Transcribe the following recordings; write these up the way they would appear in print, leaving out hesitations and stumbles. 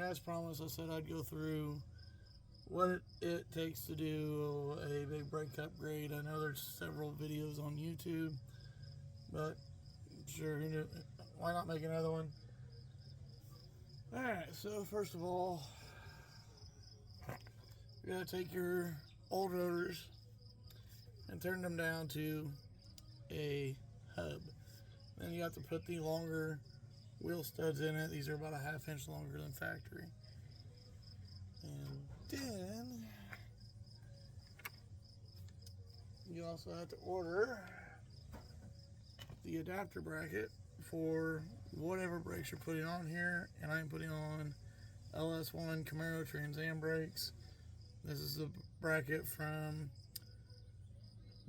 as promised, I said I'd go through what it takes to do a big brake upgrade. I know there's several videos on YouTube, but sure, why not make another one? Alright, so first of all, you gotta take your old rotors and turn them down to a hub. Then you have to put the longer wheel studs in it. These are about a ½ inch longer than factory. And then you also have to order the adapter bracket for whatever brakes you're putting on here. And I'm putting on ls1 Camaro Trans Am brakes. This is the bracket from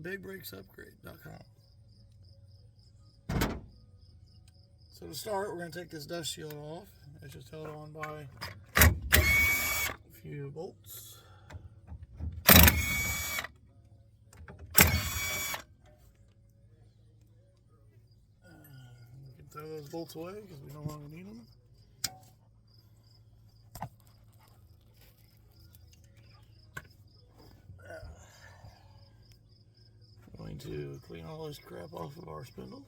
bigbrakesupgrade.com. So to start, we're going to take this dust shield off. It's just held on by a few bolts. We can throw those bolts away because we no longer need them. I'm going to clean all this crap off of our spindle.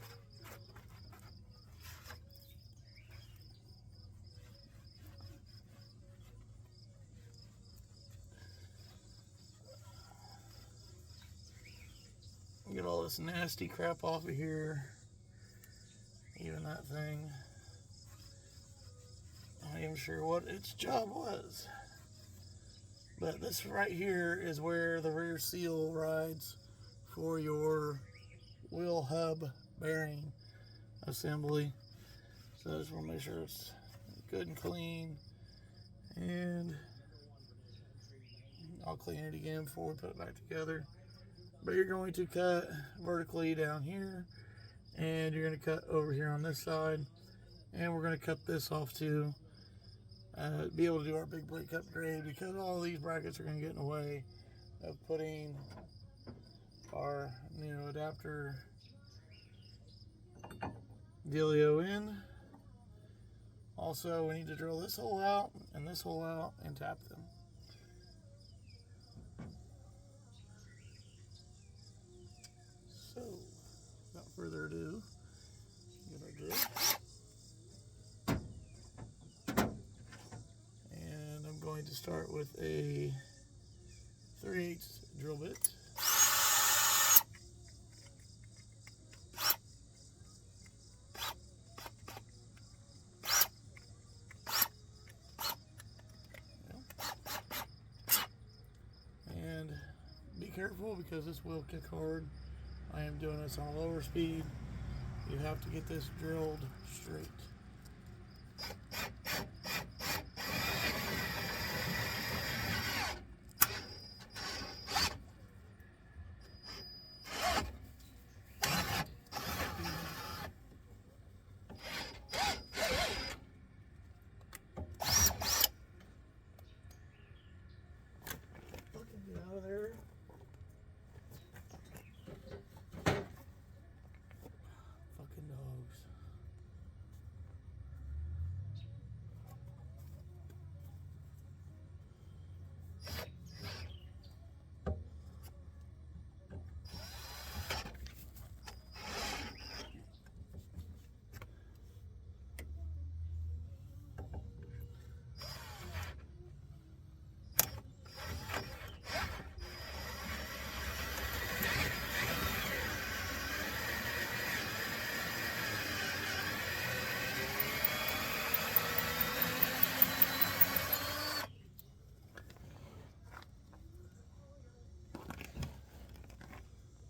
Get all this nasty crap off of here. Even that thing. I'm not even sure what its job was. But this right here is where the rear seal rides for your wheel hub bearing assembly. So I just want to make sure it's good and clean. And I'll clean it again before we put it back together. But you're going to cut vertically down here, and you're going to cut over here on this side, and we're going to cut this off to be able to do our big brake upgrade, because all these brackets are going to get in the way of putting our new adapter dealio in. Also, we need to drill this hole out and this hole out and tap them. So, without further ado, get our drill. And I'm going to start with a 3/8 drill bit. And be careful because this will kick hard. I am doing this on a lower speed. You have to get this drilled straight. Get out of there. Fucking dogs.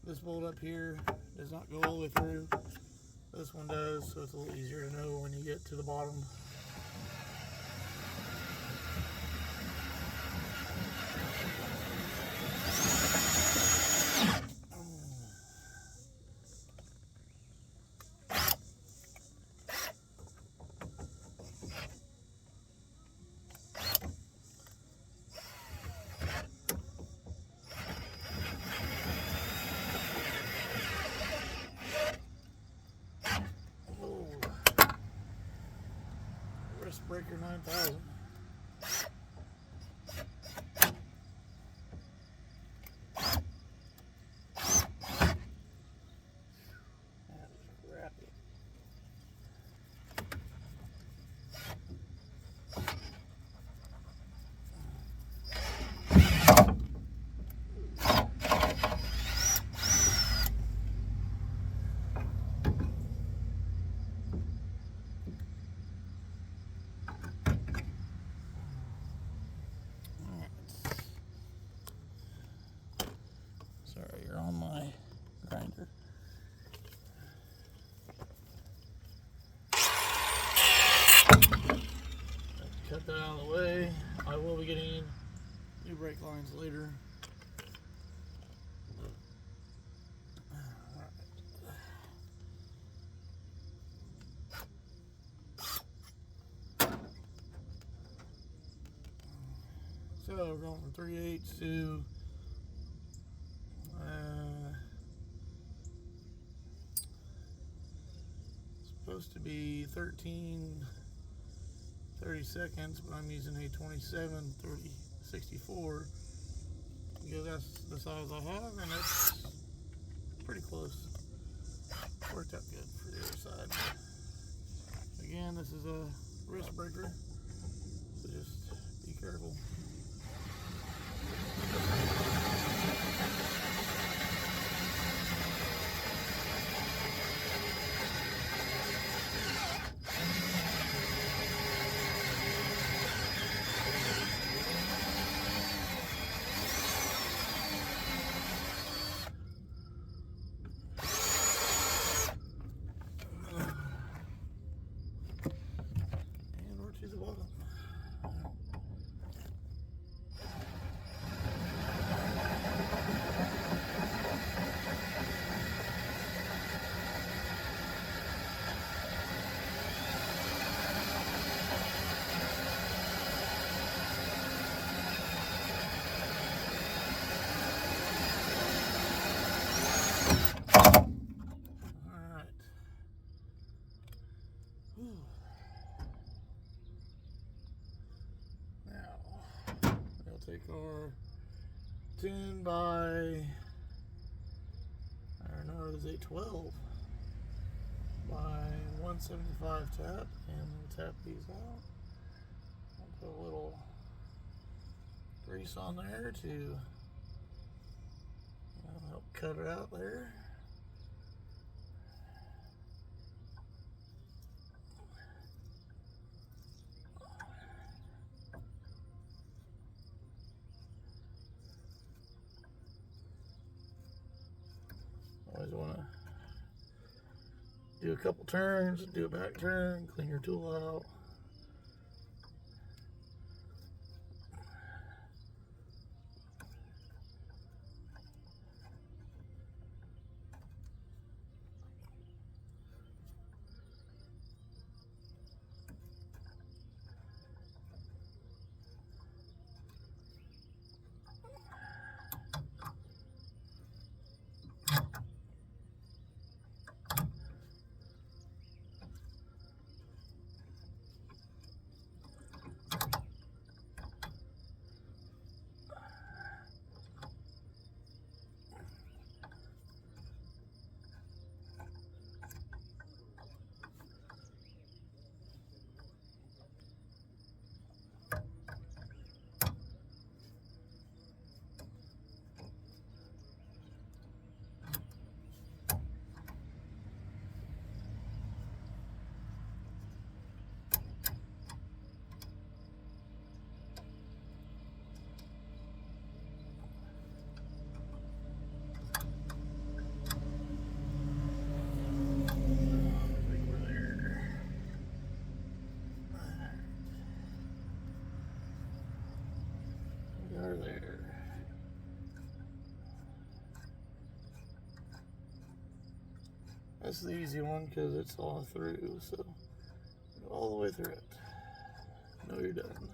This bolt up here does not go all the way through. This one does, so it's a little easier to know when you get to the bottom. Breaker 9000. cut that out of the way. I will be getting new brake lines later. So we're going from 3/8 to supposed to be 13:30 seconds, but I'm using a 27:30:64 because that's the size I have, and it's pretty close. Worked out good for the other side. Again, this is a wrist breaker, so just be careful. And we're to the bottom. Now, we'll take our 10 by, I don't know, it is a 12 by 175 tap, and we'll tap these out. I'll put a little grease on there to help cut it out there. Always want to do a couple turns, do a back turn, clean your tool out. There. That's the easy one because it's all through, so go all the way through it. Know you're done.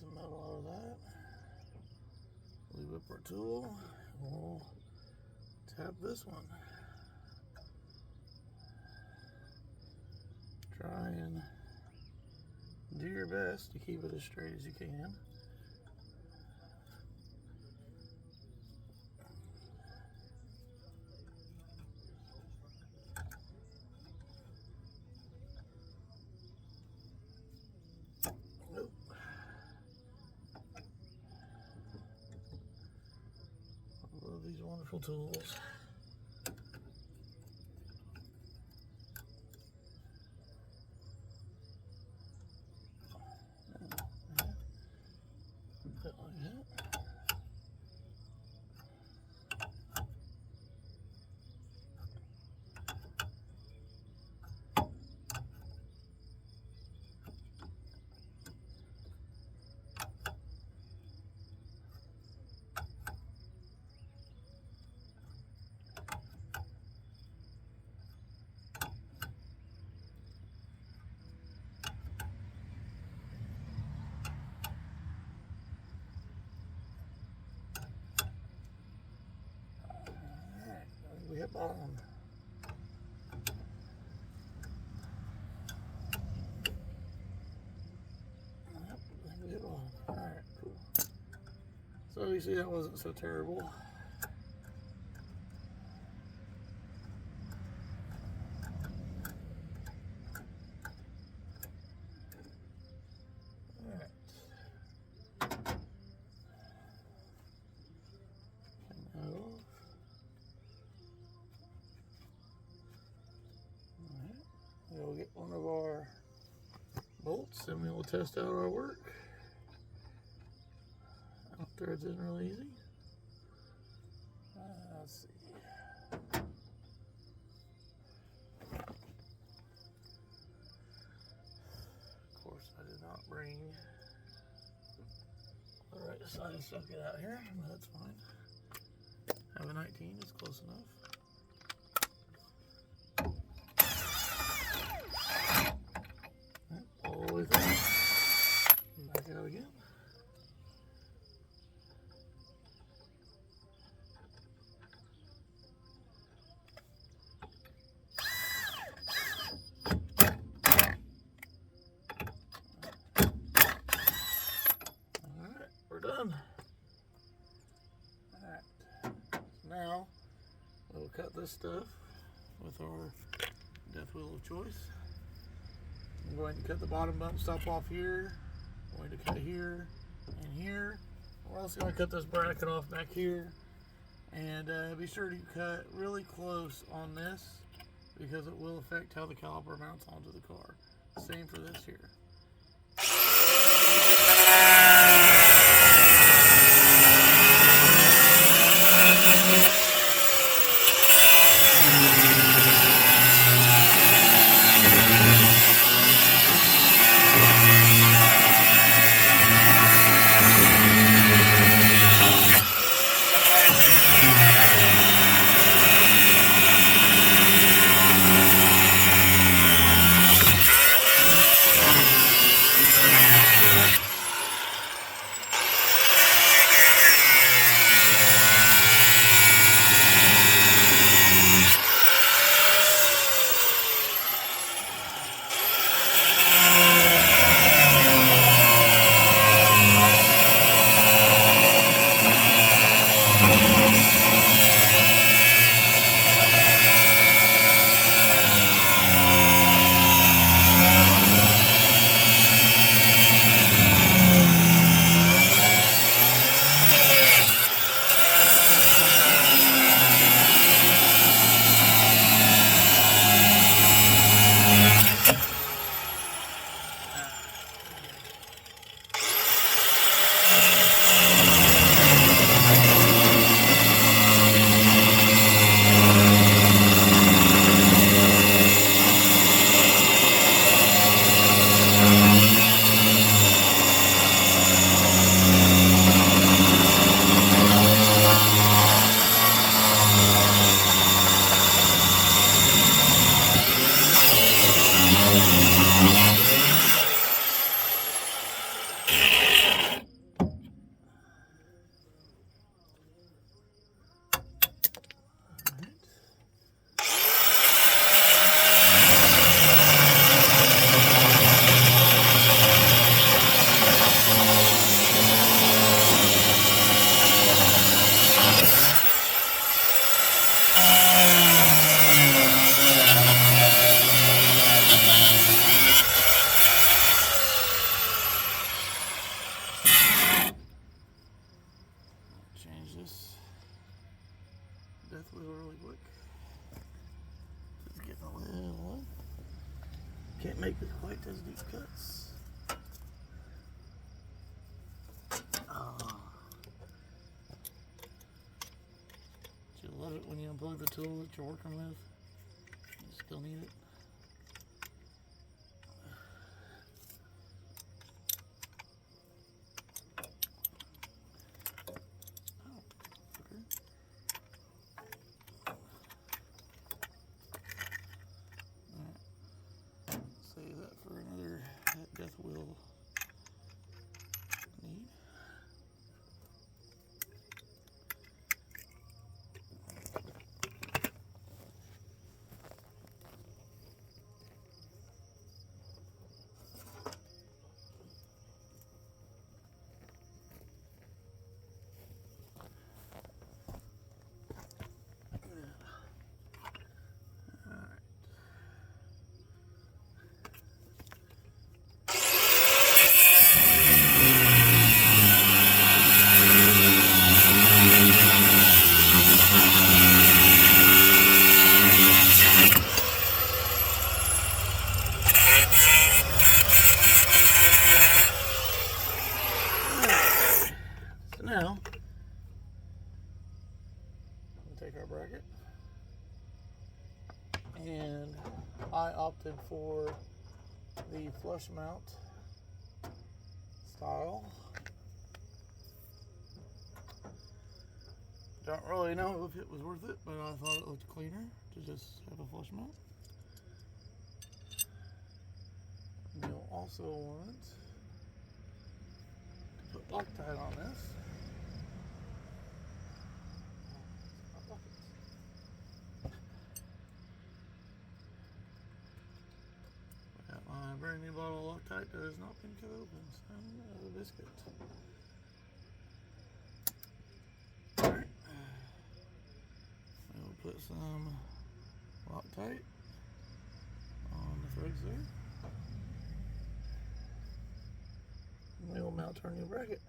Some metal out of that. Leave up our tool. We'll tap this one. Try and do your best to keep it as straight as you can. wonderful tools. Put it like that. We hit bottom. Yep, I think we hit bottom. Alright, cool. So you see that wasn't so terrible. Alright. We'll get one of our bolts and we will test out our work. Threads in really easy. Let's see. Of course, I did not bring the right side socket out here, but that's fine. I have a 19, it's close enough. All the way through. Back out again. Alright, we're done. Alright, now we'll cut this stuff with our death wheel of choice. I'm going to cut the bottom bump stop off here. I'm going to cut here and here. We're also going to cut this bracket off back here. And be sure to cut really close on this because it will affect how the caliper mounts onto the car. Same for this here. his deep cuts. You love it when you unplug the tool that you're working with. You still need it. Save that for another death wheel need. So now, we'll take our bracket, and I opted for the flush mount style. Don't really know if it was worth it, but I thought it looked cleaner to just have a flush mount. You'll also want to put Loctite on this. Got my brand new bottle of Loctite that has not been cut open. Son of a biscuit. Alright. We'll put some Loctite on the threads there. We will mount our new bracket.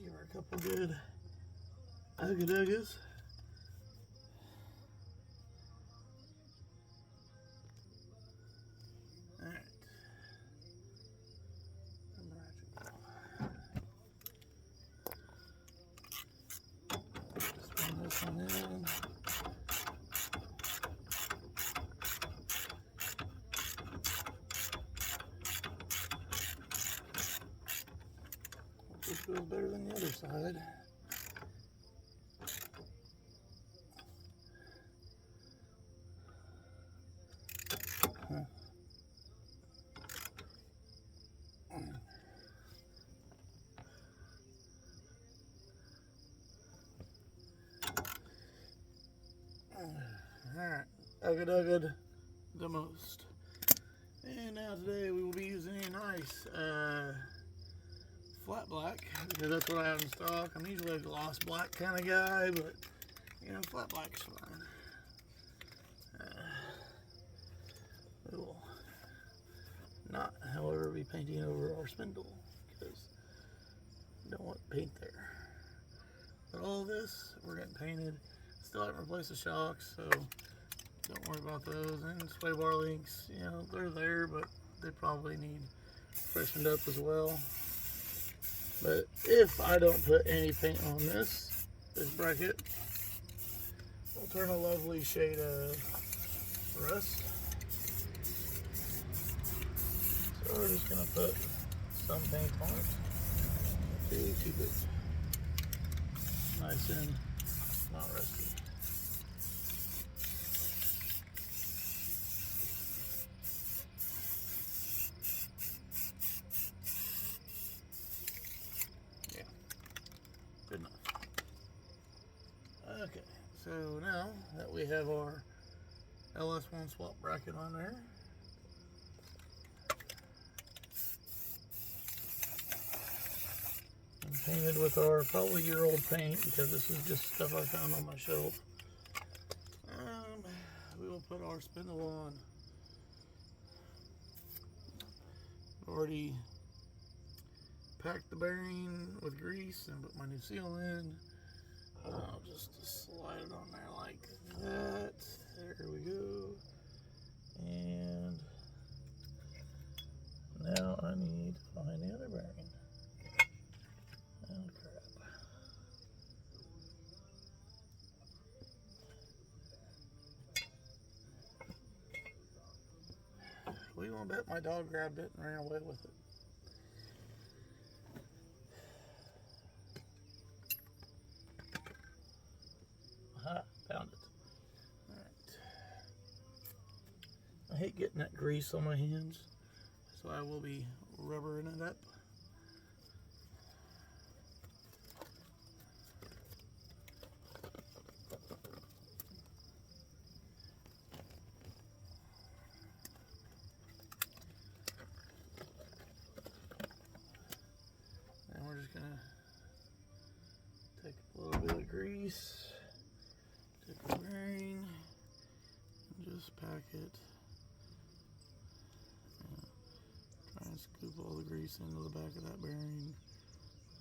Give her a couple good ugga-duggas. Alright. Just bring this one in. This feels better than the other side. Alright, ugga-dugga the most. And now today we will be using a nice flat black, because that's what I have in stock. I'm usually a gloss black kind of guy, but you know, flat black's fine. We will not, however, be painting over our spindle, because we don't want paint there. But all this, we're getting painted. Still haven't replaced the shocks, so don't worry about those. And sway bar links, you know, they're there, but they probably need freshened up as well. But if I don't put any paint on this bracket, it'll turn a lovely shade of rust. So we're just gonna put some paint on it to keep it nice and not rusty. Yeah, good enough. Okay, so now that we have our ls1 swap bracket on there, painted with our probably year-old paint because this is just stuff I found on my shelf. We will put our spindle on. Already packed the bearing with grease and put my new seal in. I'll just slide it on there like that. There we go. And now I need to find the other bearing. Oh crap. We won't bet my dog grabbed it and ran away with it. Aha, found it. Alright. I hate getting that grease on my hands, so I will be rubbering it up. And we're just gonna take a little bit of grease, take the bearing, and just pack it. Try and scoop all the grease into the back of that bearing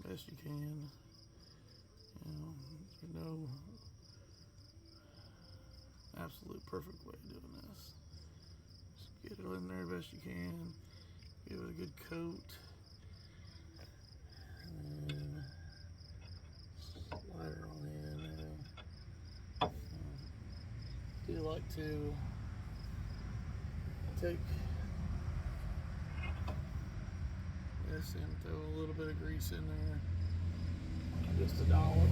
best you can. You know, there's no absolute perfect way of doing this. Just get it in there best you can. Give it a good coat. And slide it on in there. Do like to take this and throw a little bit of grease in there. Just a dollop.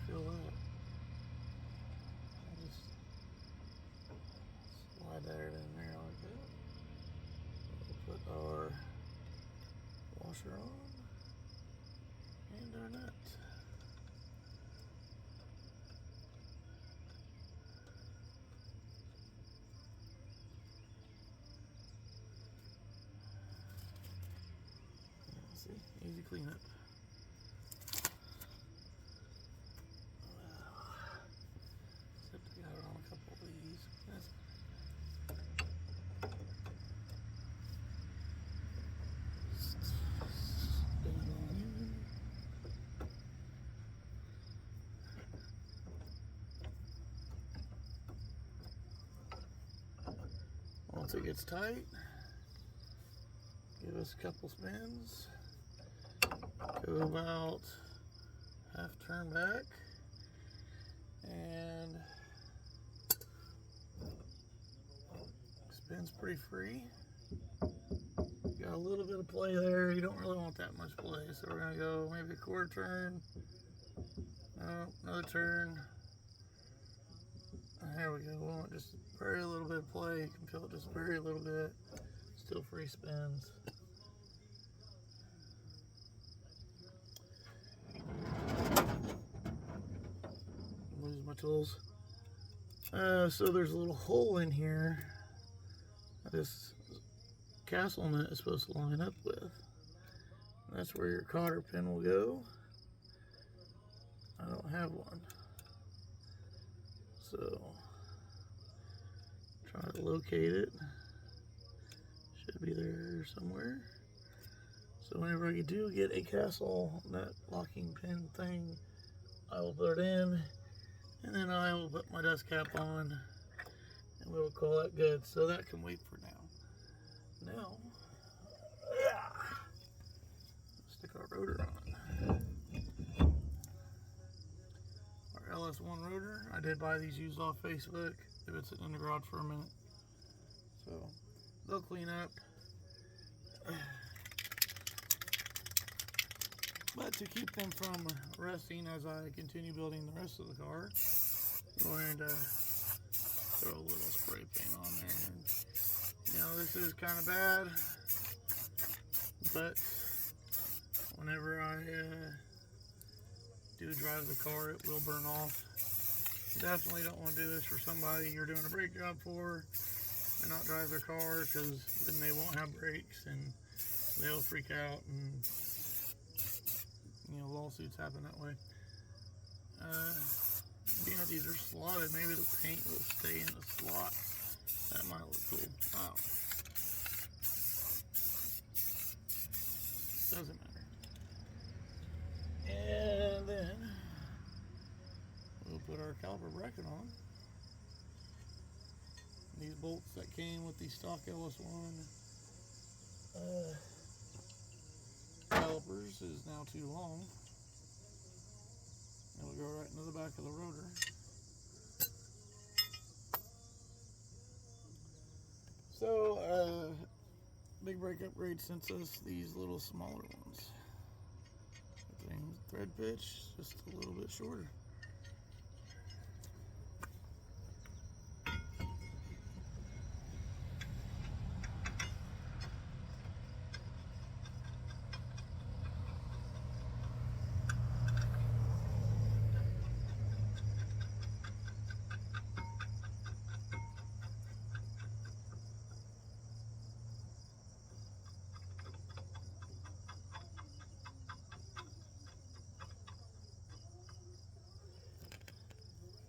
Feel that. I'll just slide that in there like that. We'll put our washer on and our nut. See, easy cleanup. Once it gets tight, give us a couple spins, go about half turn back, and spins pretty free. Got a little bit of play there. You don't really want that much play, so we're gonna go maybe a quarter turn. No, another turn. There we go. We want just very little bit of play. You can feel it just very little bit. Still free spins. Lose my tools. So there's a little hole in here this castle nut is supposed to line up with. That's where your cotter pin will go. I don't have one. So try to locate it. Should be there somewhere. So whenever you do get a castle nut locking pin thing, I will put it in, and then I will put my dust cap on, and we'll call that good. So that can wait for now. Now, stick our rotor on. Our ls1 rotor. I did buy these used off Facebook. They've been sitting in the garage for a minute. So they'll clean up. But to keep them from rusting as I continue building the rest of the car, I'm going to throw a little spray paint on there. And, you know, this is kind of bad, but whenever I do drive the car, it will burn off. You definitely don't want to do this for somebody you're doing a brake job for. and not drive their car, because then they won't have brakes and they'll freak out, and lawsuits happen that way. Being that these are slotted, maybe the paint will stay in the slot. That might look cool. Wow. Doesn't matter. And then we'll put our caliper bracket on. These bolts that came with the stock ls1 calipers is now too long. It'll go right into the back of the rotor. So, Big Brake Upgrade sent us these little smaller ones. Thread pitch, just a little bit shorter.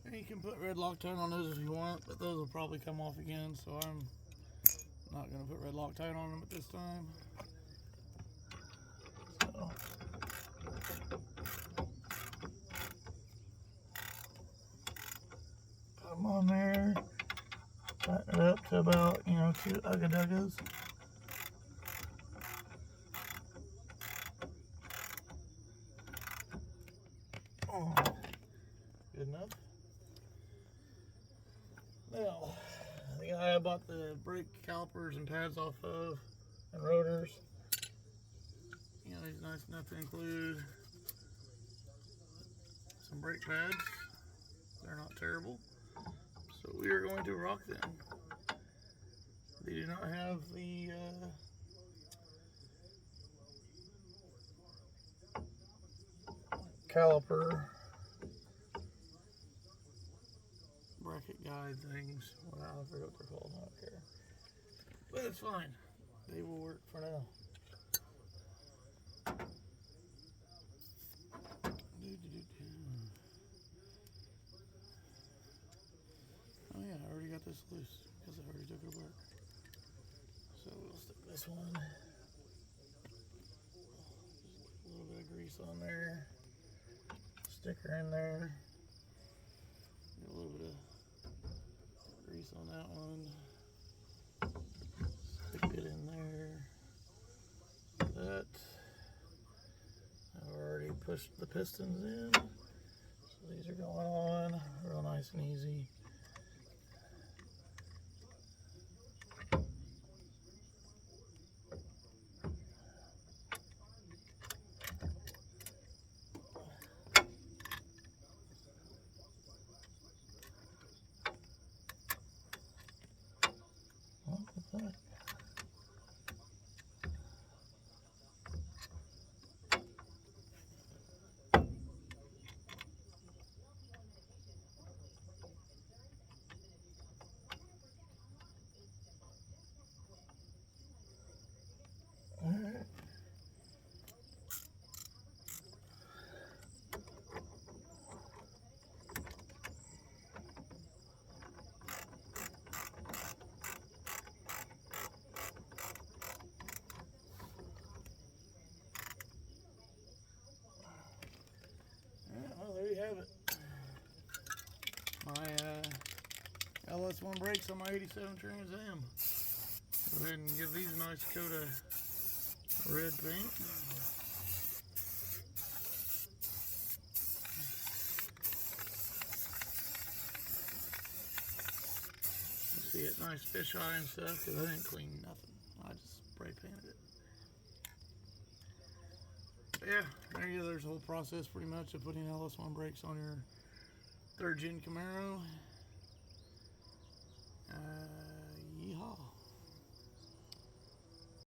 And you can put red Loctite on those if you want, but those will probably come off again, so I'm not going to put red Loctite on them at this time. So, put them on there, tighten it up to about, 2 ugga-duggas. Oh, good enough. Now, the guy I bought the brake calipers and pads off of, and rotors, he's nice enough to include some brake pads. They're not terrible, so we are going to rock them. They do not have the caliper bracket guide things. Well, I forget what they're called. I don't care, but it's fine. They will work for now. Oh yeah, I already got this loose because I already took it apart. So we'll stick this one. Just a little bit of grease on there. Sticker in there. A little bit of grease on that one. Stick it in there. That. I've already pushed the pistons in. So these are going on real nice and easy. Look at that. Alright. Well, there you have it. My ls1 brakes on my 87 Trans Am. Go ahead and give these a nice coat of red paint. You see it nice fisheye and stuff, because I didn't clean nothing. I just spray painted it. But yeah, there you go. There's a whole process pretty much of putting ls1 brakes on your 3rd gen Camaro.